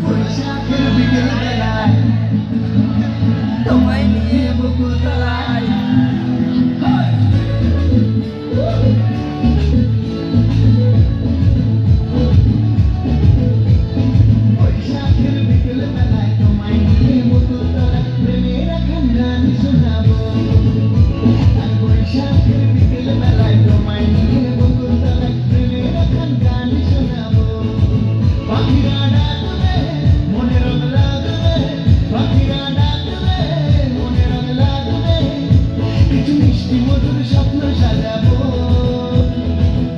বৈশাখের বিকেল বেলায় তোমায় নিয়ে বকুল তলায় বৈশাখের বিকেল বেলায় তোমায় নিয়ে বকুল তলায় প্রেমের এখন গান শোনাবো আর বৈশাখের বিকেল বেলায় তোমায় নিয়ে বকুল তলায় প্রেমের এখন গান শোনাবো পাখিরা ডাকবে মনে রং লাগবে পাখিরা ডাকবে মনে রং লাগবে কিছু মিষ্টি মধুর স্বপ্ন সাজাবো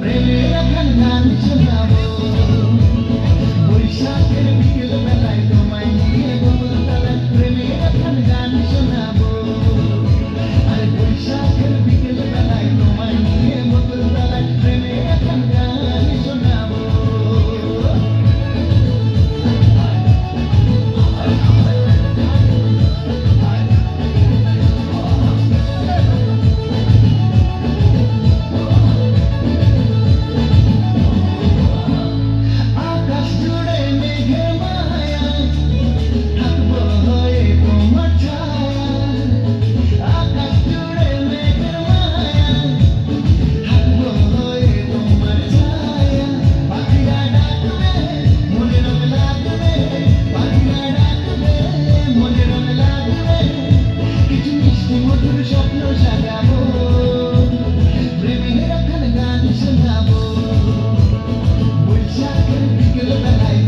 প্রেমের এখন গান শোনাবো বৈশাখের বিকেল বেলায় তোমায় নিয়ে বকুল তলায় প্রেমের এখন গান শোনাবো আর বৈশাখের বিকেল বেলায় তোমায় নিয়ে বকুল তলায় প্রেমের এখন গান শোনাবো আকাশ জুড়ে মেঘের মায়ায় থাকবো হয়ে তোমার ছায়ায় আকাশ জুড়ে মেঘের মায়ায় থাকবো হয়ে তোমার ছায়ায় পাখিরা ডাকবে মনে রং লাগবে পাখিরা ডাকবে মনে রং লাগবে কিছু মিষ্টি মধুর স্বপ্ন সাজাবো প্রেমের এখন গান শোনাবো বৈশাখের বিকেল বেলায়